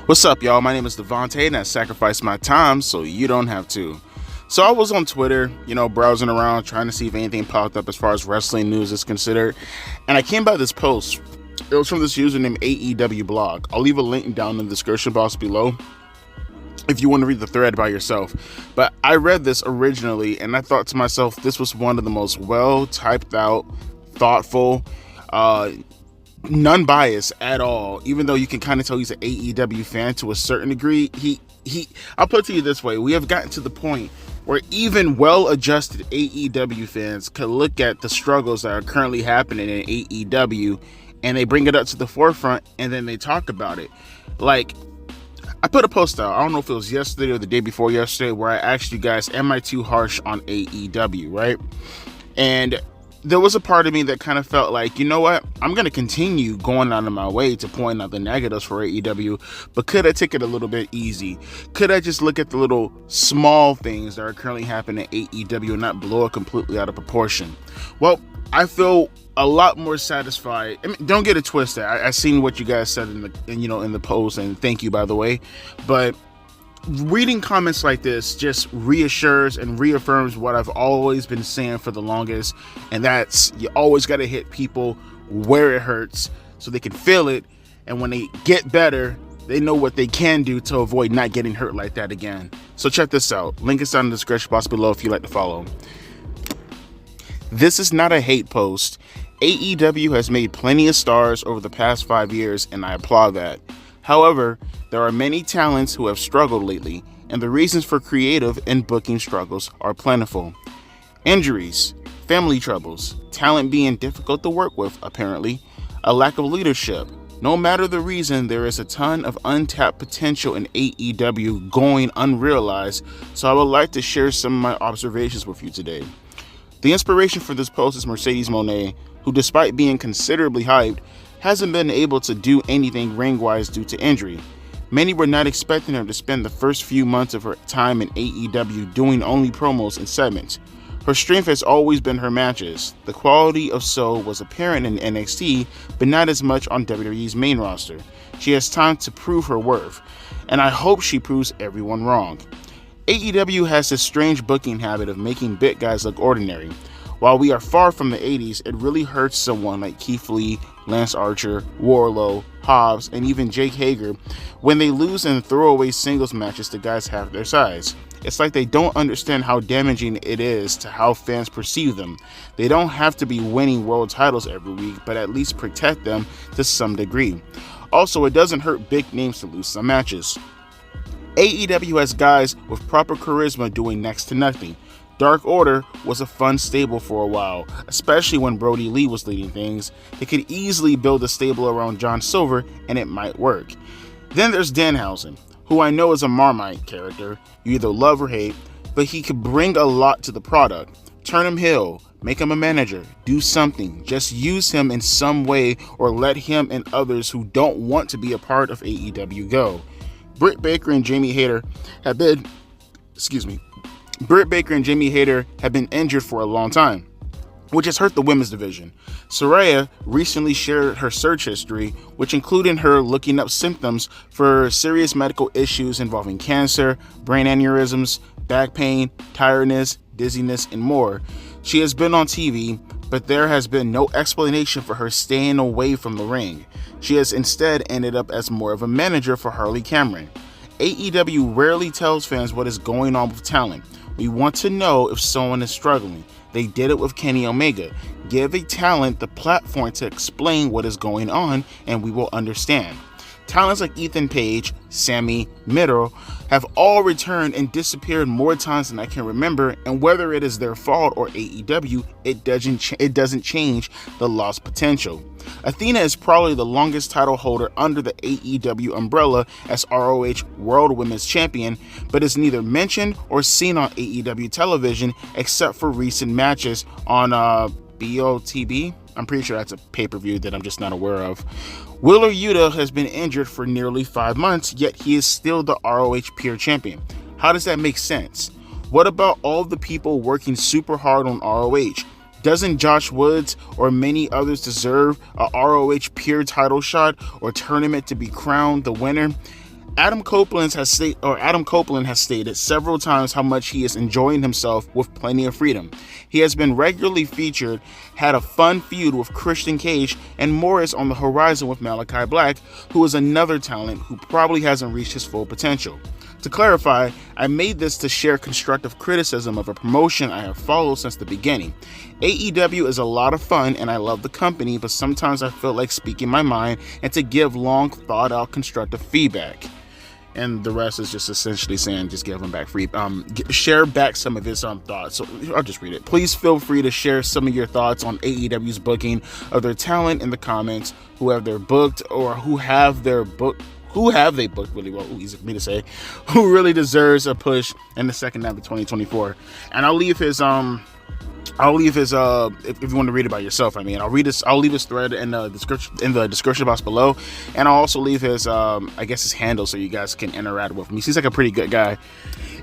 What's up, y'all? My name is Devontae, and I sacrificed my time so you don't have to. So I was on Twitter, browsing around, trying to see if anything popped up as far as wrestling news is considered, and I came by this post. It was from this user named AEW blog. I'll leave a link down in the description box below if you want to read the thread by yourself. But I read this originally, and I thought to myself, this was one of the most well-typed out, thoughtful, non-biased at all, even though you can kind of tell he's an AEW fan to a certain degree. I'll put it to you this way: we have gotten to the point where even well-adjusted AEW fans can look at the struggles that are currently happening in AEW and they bring it up to the forefront and then they talk about it. Like, I put a post out, I don't know if it was yesterday or the day before yesterday, where I asked you guys, am I too harsh on AEW, right? And there was a part of me that kind of felt like, you know what, I'm going to continue going out of my way to point out the negatives for AEW, but could I take it a little bit easy? Could I just look at the little small things that are currently happening at AEW and not blow it completely out of proportion? Well, I feel a lot more satisfied. I mean, don't get it twisted. I seen what you guys said in the post, and thank you, by the way, but reading comments like this just reassures and reaffirms what I've always been saying for the longest, and that's you always got to hit people where it hurts so they can feel it, and when they get better, they know what they can do to avoid not getting hurt like that again. So check this out. Link is down in the description box below if you'd like to follow. This is not a hate post. AEW has made plenty of stars over the past 5 years, and I applaud that. However, there are many talents who have struggled lately, and the reasons for creative and booking struggles are plentiful. Injuries, family troubles, talent being difficult to work with, apparently, a lack of leadership. No matter the reason, there is a ton of untapped potential in AEW going unrealized, so I would like to share some of my observations with you today. The inspiration for this post is Mercedes Mone, who, despite being considerably hyped, hasn't been able to do anything ring-wise due to injury. Many were not expecting her to spend the first few months of her time in AEW doing only promos and segments. Her strength has always been her matches. The quality of So was apparent in NXT, but not as much on WWE's main roster. She has time to prove her worth, and I hope she proves everyone wrong. AEW has this strange booking habit of making big guys look ordinary. While we are far from the 80s, it really hurts someone like Keith Lee, Lance Archer, Wardlow, Hobbs, and even Jake Hager when they lose in throwaway singles matches to guys half their size. It's like they don't understand how damaging it is to how fans perceive them. They don't have to be winning world titles every week, but at least protect them to some degree. Also, it doesn't hurt big names to lose some matches. AEW has guys with proper charisma doing next to nothing. Dark Order was a fun stable for a while, especially when Brody Lee was leading things. They could easily build a stable around John Silver, and it might work. Then there's Danhausen, who I know is a Marmite character. You either love or hate, but he could bring a lot to the product. Turn him heel, make him a manager, do something. Just use him in some way, or let him and others who don't want to be a part of AEW go. Britt Baker and Jamie Hayter have been injured for a long time, which has hurt the women's division. Saraya recently shared her search history, which included her looking up symptoms for serious medical issues involving cancer, brain aneurysms, back pain, tiredness, dizziness, and more. She has been on TV, but there has been no explanation for her staying away from the ring. She has instead ended up as more of a manager for Harley Cameron. AEW rarely tells fans what is going on with talent. We want to know if someone is struggling. They did it with Kenny Omega. Give a talent the platform to explain what is going on, and we will understand. Talents like Ethan Page, Sammy, Miro have all returned and disappeared more times than I can remember, and whether it is their fault or AEW, it doesn't change the lost potential. Athena is probably the longest title holder under the AEW umbrella as ROH World Women's Champion, but is neither mentioned or seen on AEW television except for recent matches on BOTB. I'm pretty sure that's a pay-per-view that I'm just not aware of. Wheeler Yuta has been injured for nearly 5 months, yet he is still the ROH Pure Champion. How does that make sense? What about all the people working super hard on ROH? Doesn't Josh Woods or many others deserve a ROH Pure title shot or tournament to be crowned the winner? Adam Copeland has stated several times how much he is enjoying himself with plenty of freedom. He has been regularly featured, had a fun feud with Christian Cage, and more is on the horizon with Malachi Black, who is another talent who probably hasn't reached his full potential. To clarify, I made this to share constructive criticism of a promotion I have followed since the beginning. AEW is a lot of fun and I love the company, but sometimes I feel like speaking my mind and to give long thought out constructive feedback. And the rest is just essentially saying just give him back free, share back some of his thoughts. So I'll just read it. Please feel free to share some of your thoughts on AEW's booking of their talent in the comments, who have their booked or who have they booked really well, easy for me to say, who really deserves a push in the second half of 2024. And I'll leave his if you want to read it by yourself, I'll leave his thread in the description box below, and I'll also leave his his handle so you guys can interact with him. He seems like a pretty good guy.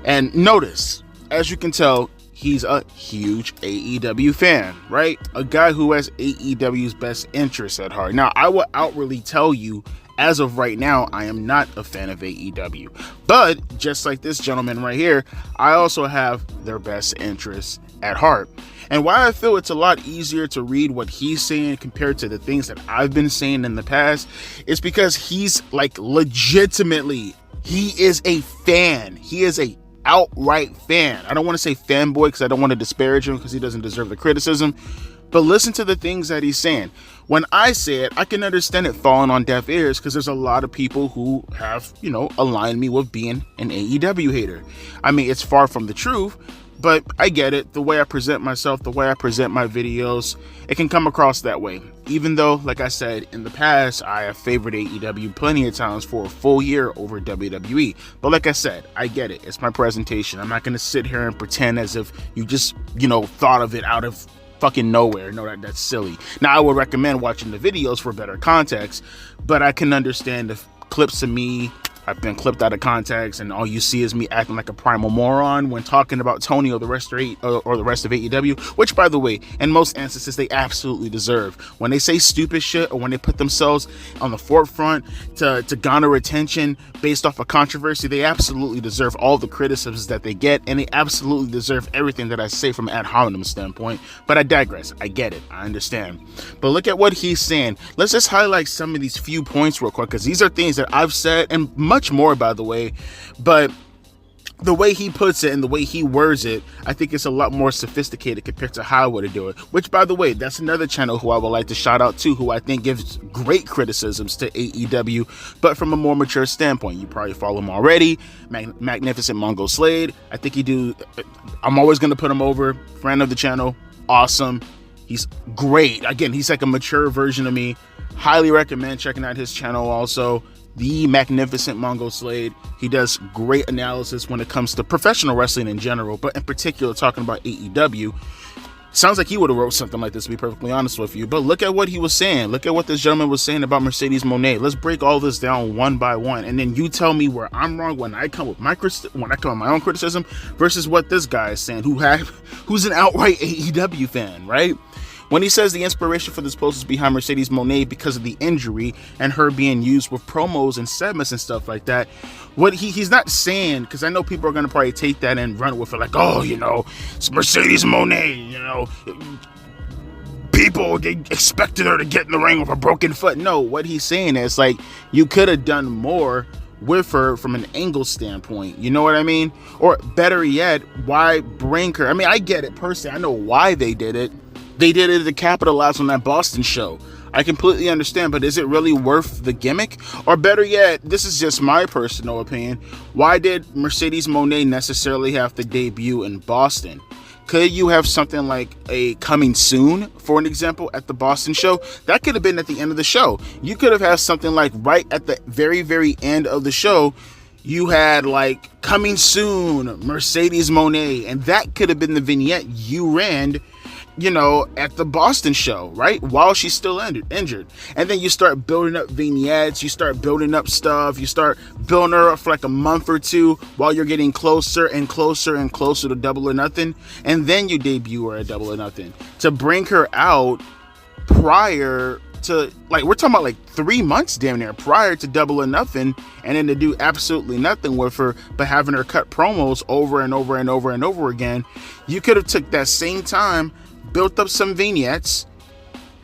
And notice, as you can tell, he's a huge AEW fan, right? A guy who has AEW's best interests at heart. Now, I will outwardly tell you, as of right now, I am not a fan of AEW. But just like this gentleman right here, I also have their best interests at heart. And why I feel it's a lot easier to read what he's saying compared to the things that I've been saying in the past is because he's like legitimately, he is a fan. He is a outright fan. I don't want to say fanboy because I don't want to disparage him because he doesn't deserve the criticism. But listen to the things that he's saying. When I say it, I can understand it falling on deaf ears because there's a lot of people who have, aligned me with being an AEW hater. It's far from the truth, but I get it. The way I present myself, the way I present my videos, it can come across that way. Even though, like I said, in the past, I have favored AEW plenty of times for a full year over WWE. But like I said, I get it. It's my presentation. I'm not going to sit here and pretend as if you just, thought of it out of fucking nowhere. No, that's silly. Now, I would recommend watching the videos for better context, but I can understand the clips of me. I've been clipped out of context, and all you see is me acting like a primal moron when talking about Tony or the rest of AEW, which, by the way, in most instances, they absolutely deserve. When they say stupid shit or when they put themselves on the forefront to garner attention based off of controversy, they absolutely deserve all the criticisms that they get, and they absolutely deserve everything that I say from an ad hominem standpoint. But I digress. I get it. I understand. But look at what he's saying. Let's just highlight some of these few points real quick, because these are things that I've said, and much more, by the way, but the way he puts it and the way he words it, I think it's a lot more sophisticated compared to how I would do it. Which, by the way, that's another channel who I would like to shout out to, who I think gives great criticisms to AEW, but from a more mature standpoint. You probably follow him already. Magnificent Mongo Slade. I think I'm always going to put him over. Friend of the channel. Awesome. He's great. Again, he's like a mature version of me. Highly recommend checking out his channel also. The Magnificent Mongo Slade. He does great analysis when it comes to professional wrestling in general, but in particular talking about AEW. Sounds like he would have wrote something like this, to be perfectly honest with you. But look at what he was saying. Look at what this gentleman was saying about Mercedes Mone. Let's break all this down one by one, and then you tell me where I'm wrong when I come with my own criticism versus what this guy is saying, who's an outright AEW fan, right? When he says the inspiration for this post is behind Mercedes Mone because of the injury and her being used with promos and segments and stuff like that, what he's not saying, because I know people are going to probably take that and run with it like, it's Mercedes Mone, people, they expected her to get in the ring with a broken foot. No, what he's saying is like, you could have done more with her from an angle standpoint, you know what I mean? Or better yet, why bring her? I get it personally. I know why they did it. They did it to capitalize on that Boston show. I completely understand, but is it really worth the gimmick? Or better yet, this is just my personal opinion, why did Mercedes Mone necessarily have to debut in Boston? Could you have something like a coming soon, for an example, at the Boston show? That could have been at the end of the show. You could have had something like right at the very, very end of the show. You had like coming soon, Mercedes Mone, and that could have been the vignette you ran, at the Boston show, right? While she's still injured. And then you start building up vignettes, you start building up stuff, you start building her up for like a month or two while you're getting closer and closer and closer to Double or Nothing. And then you debut her at Double or Nothing. To bring her out prior to like, we're talking about like 3 months damn near prior to Double or Nothing, and then to do absolutely nothing with her, but having her cut promos over and over and over and over again. You could have took that same time, built up some vignettes,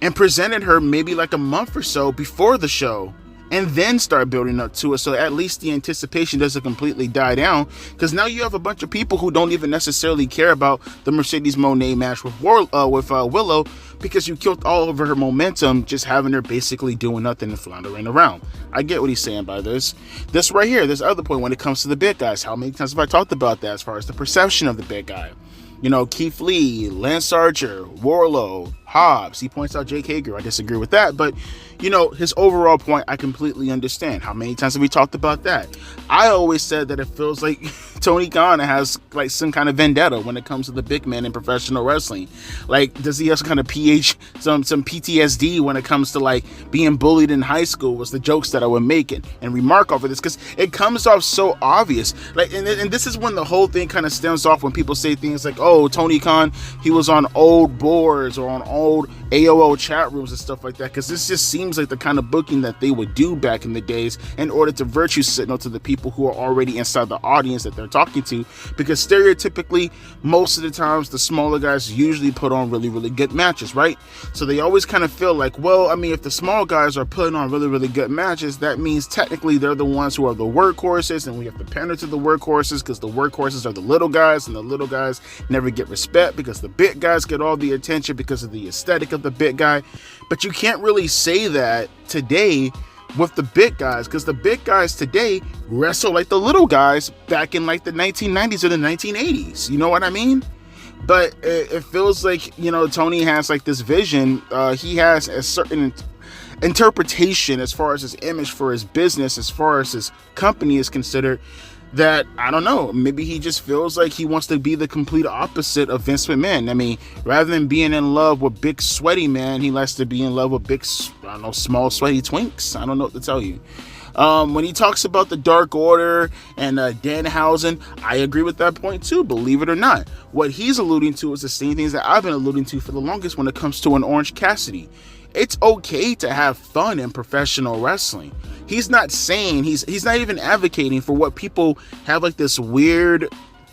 and presented her maybe like a month or so before the show, and then start building up to it, so at least the anticipation doesn't completely die down. Because now you have a bunch of people who don't even necessarily care about the Mercedes Mone match with Willow, because you killed all of her momentum just having her basically doing nothing and floundering around. I get what he's saying by this. This right here, this other point when it comes to the big guys. How many times have I talked about that as far as the perception of the big guy? You know, Keith Lee, Lance Archer, Wardlow, Hobbs. He points out Jake Hager. I disagree with that. But, you know, his overall point, I completely understand. How many times have we talked about that? I always said that it feels like Tony Khan has like some kind of vendetta when it comes to the big man in professional wrestling. Like, does he have some kind of some PTSD when it comes to like being bullied in high school? Was the jokes that I would make and remark over this, because it comes off so obvious. Like, and this is when the whole thing kind of stems off when people say things like, oh, Tony Khan, he was on old boards or on old AOL chat rooms and stuff like that, because this just seems like the kind of booking that they would do back in the days in order to virtue signal to the people who are already inside the audience that they're talking to. Because stereotypically, most of the times, the smaller guys usually put on really, really good matches, right? So they always kind of feel like, well, I mean, if the small guys are putting on really, really good matches, that means technically they're the ones who are the workhorses, and we have to pander to the workhorses because the workhorses are the little guys, and the little guys never get respect because the big guys get all the attention because of the aesthetic of the big guy. But you can't really say that today with the big guys, because the big guys today wrestle like the little guys back in like the 1990s or the 1980s. You know what I mean? But it feels like, you know, Tony has like this vision. He has a certain interpretation as far as his image for his business, as far as his company is considered, that, I don't know, maybe he just feels like he wants to be the complete opposite of Vince McMahon. I mean, rather than being in love with big sweaty men, he likes to be in love with big, I don't know, small sweaty twinks. I don't know what to tell you. When he talks about the Dark Order and Danhausen, I agree with that point too, believe it or not. What he's alluding to is the same things that I've been alluding to for the longest when it comes to an Orange Cassidy. It's okay to have fun in professional wrestling. He's not saying, he's not even advocating for what people have like this weird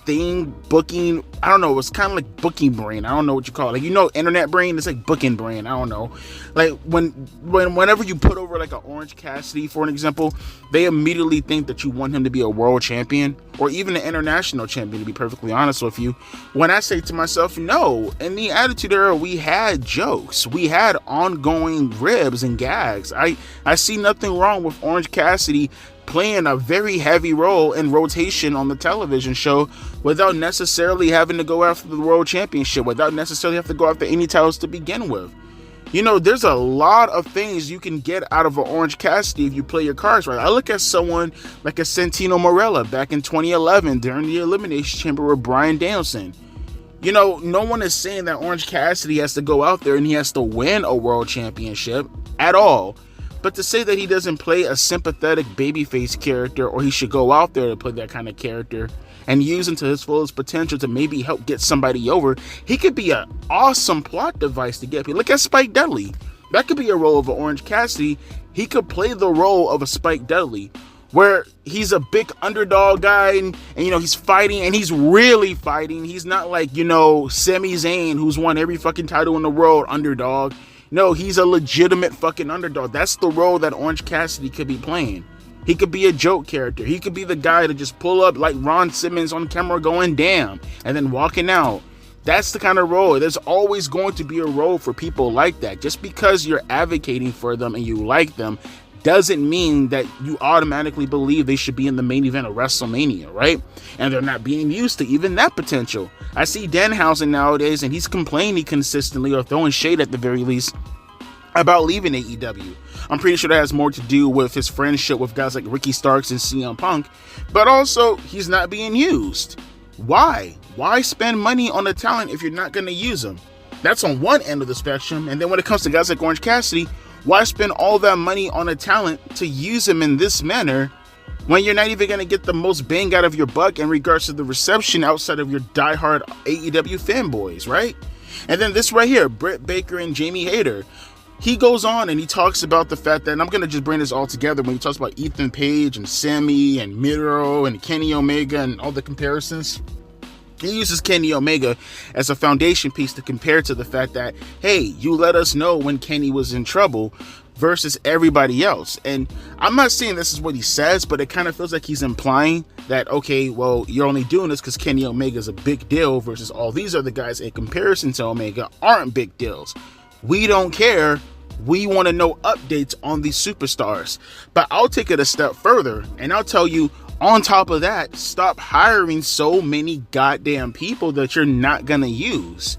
thing, booking, I don't know, it's kind of like booking brain. I don't know what you call it. Like, you know, internet brain, it's like booking brain. I don't know. Like whenever you put over like an Orange Cassidy, for an example, they immediately think that you want him to be a world champion or even an international champion, to be perfectly honest with you. When I say to myself, no, in the Attitude Era, we had jokes. We had ongoing ribs and gags. I see nothing wrong with Orange Cassidy playing a very heavy role in rotation on the television show without necessarily having to go after the world championship, without necessarily have to go after any titles to begin with. You know, there's a lot of things you can get out of an Orange Cassidy if you play your cards right. I look at someone like a Santino Marella back in 2011 during the Elimination Chamber with Bryan Danielson. You know, no one is saying that Orange Cassidy has to go out there and he has to win a world championship at all. But to say that he doesn't play a sympathetic babyface character, or he should go out there to play that kind of character and use him to his fullest potential to maybe help get somebody over, he could be an awesome plot device to get people. Look at Spike Dudley. That could be a role of an Orange Cassidy. He could play the role of a Spike Dudley, where he's a big underdog guy and you know, he's fighting, and he's really fighting. He's not like, you know, Sami Zayn, who's won every fucking title in the world, underdog. No, he's a legitimate fucking underdog. That's the role that Orange Cassidy could be playing. He could be a joke character. He could be the guy to just pull up like Ron Simmons on camera going damn and then walking out. That's the kind of role. There's always going to be a role for people like that. Just because you're advocating for them and you like them doesn't mean that you automatically believe they should be in the main event of WrestleMania, right? And they're not being used to even that potential. I see Danhausen nowadays, and he's complaining consistently, or throwing shade at the very least, about leaving AEW. I'm pretty sure that has more to do with his friendship with guys like Ricky Starks and CM Punk, but also he's not being used. Why? Why spend money on a talent if you're not going to use them? That's on one end of the spectrum. And then when it comes to guys like Orange Cassidy, why spend all that money on a talent to use him in this manner when you're not even going to get the most bang out of your buck in regards to the reception outside of your diehard AEW fanboys, right? And then this right here, Britt Baker and Jamie Hayter. he goes on and he talks about the fact that, and I'm going to just bring this all together when he talks about Ethan Page and Sammy and Miro and Kenny Omega and all the comparisons. He uses Kenny Omega as a foundation piece to compare to the fact that, hey, you let us know when Kenny was in trouble versus everybody else. And I'm not saying this is what he says, but it kind of feels like he's implying that, okay, well, you're only doing this because Kenny Omega is a big deal versus all these other guys in comparison to Omega aren't big deals. We don't care. We want to know updates on these superstars. But I'll take it a step further and I'll tell you, on top of that, stop hiring so many goddamn people that you're not going to use.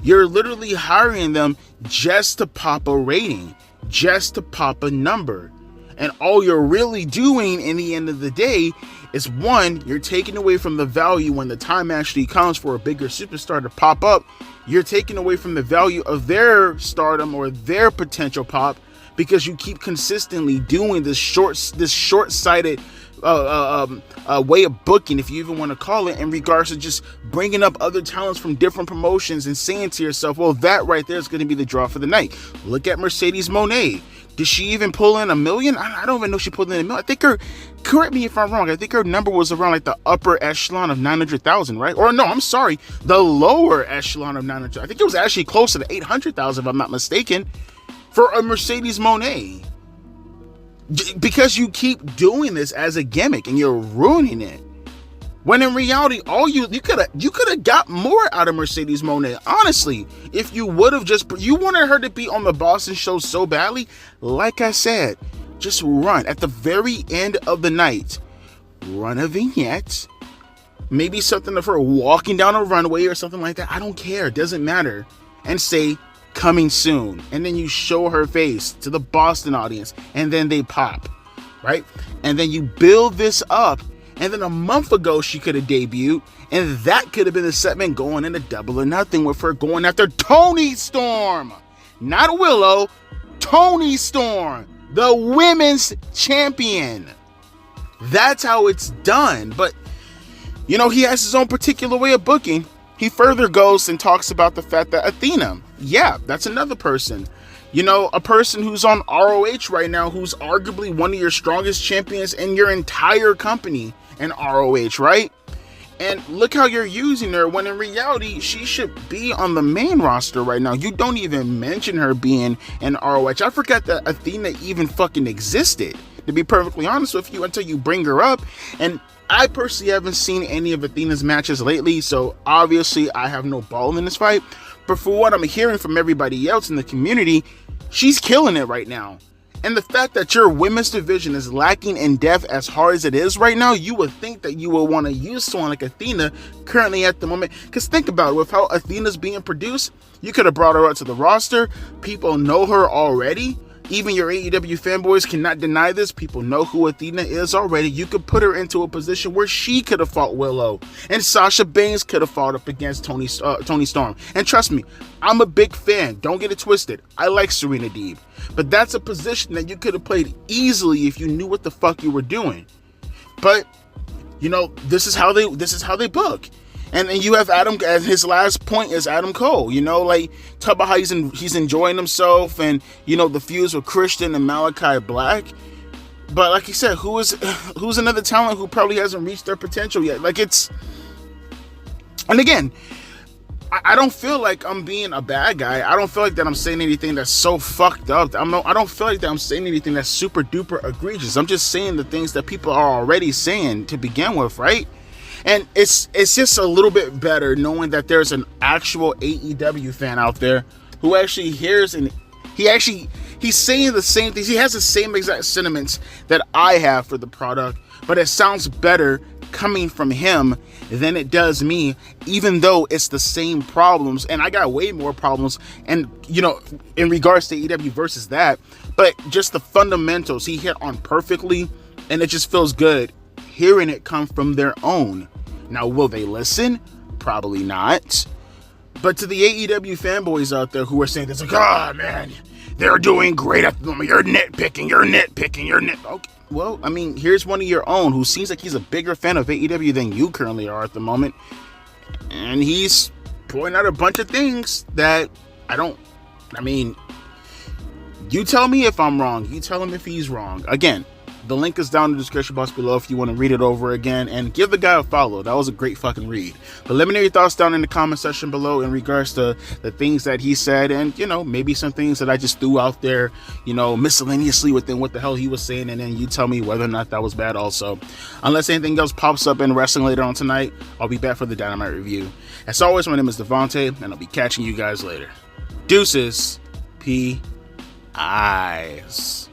You're literally hiring them just to pop a rating, just to pop a number. And all you're really doing in the end of the day is, one, you're taking away from the value when the time actually comes for a bigger superstar to pop up. You're taking away from the value of their stardom or their potential pop because you keep consistently doing this short-sighted way of booking, if you even want to call it, in regards to just bringing up other talents from different promotions and saying to yourself, well, that right there is going to be the draw for the night. Look at Mercedes Mone. Did she even pull in $1 million? I don't even know if she pulled in $1 million. I think correct me if I'm wrong, I think her number was around like the upper echelon of 900,000, right? Or no, I'm sorry, the lower echelon of 900,000. I think it was actually closer to 800,000 if I'm not mistaken, for a Mercedes Mone. Because you keep doing this as a gimmick and you're ruining it. When in reality, all you could have got more out of Mercedes Mone. Honestly, if you would have you wanted her to be on the Boston show so badly, like I said, just run at the very end of the night. Run a vignette, maybe something of her walking down a runway or something like that. I don't care, it doesn't matter. And say, coming soon. And then you show her face to the Boston audience and then they pop, right? And then you build this up. And then a month ago, she could have debuted, and that could have been the segment going into Double or Nothing with her going after Toni Storm. Not Willow, Toni Storm, the women's champion. That's how it's done. But, you know, he has his own particular way of booking. He further goes and talks about the fact that Athena, yeah, that's another person. You know, a person who's on ROH right now, who's arguably one of your strongest champions in your entire company in ROH, right? And look how you're using her when in reality, she should be on the main roster right now. You don't even mention her being in ROH. I forgot that Athena even fucking existed, to be perfectly honest with you, until you bring her up. And I personally haven't seen any of Athena's matches lately, so obviously I have no ball in this fight. But for what I'm hearing from everybody else in the community, she's killing it right now. And the fact that your women's division is lacking in depth as hard as it is right now, you would think that you would want to use someone like Athena currently at the moment. Because think about it, with how Athena's being produced, you could have brought her up to the roster. People know her already. Even your AEW fanboys cannot deny this. People know who Athena is already. You could put her into a position where she could have fought Willow. And Sasha Banks could have fought up against Toni Storm. And trust me, I'm a big fan. Don't get it twisted. I like Serena Deeb. But that's a position that you could have played easily if you knew what the fuck you were doing. But, you know, this is how they book. And then you have Adam, as his last point is Adam Cole, you know, like, talk about how he's enjoying himself and, you know, the feuds with Christian and Malachi Black. But like you said, who's another talent who probably hasn't reached their potential yet? Like, and again, I don't feel like I'm being a bad guy. I don't feel like that I'm saying anything that's so fucked up. I don't feel like that I'm saying anything that's super duper egregious. I'm just saying the things that people are already saying to begin with, right? And it's just a little bit better knowing that there's an actual AEW fan out there who actually hears and he's saying the same things. He has the same exact sentiments that I have for the product, but it sounds better coming from him than it does me, even though it's the same problems. And I got way more problems, and, you know, in regards to AEW versus that, but just the fundamentals he hit on perfectly, and it just feels good hearing it come from their own. Now, will they listen? Probably not. But to the AEW fanboys out there who are saying this, like, oh man, they're doing great at the moment. You're nitpicking. Okay, well, I mean, here's one of your own who seems like he's a bigger fan of AEW than you currently are at the moment. And he's pointing out a bunch of things that You tell me if I'm wrong. You tell him if he's wrong. Again, the link is down in the description box below if you want to read it over again, and give the guy a follow. That was a great fucking read. But let me know your thoughts down in the comment section below in regards to the things that he said, and, you know, maybe some things that I just threw out there, you know, miscellaneously within what the hell he was saying, and then you tell me whether or not that was bad also. Unless anything else pops up in wrestling later on tonight, I'll be back for the Dynamite review. As always, my name is Devontae, and I'll be catching you guys later. Deuces. P. Eyes.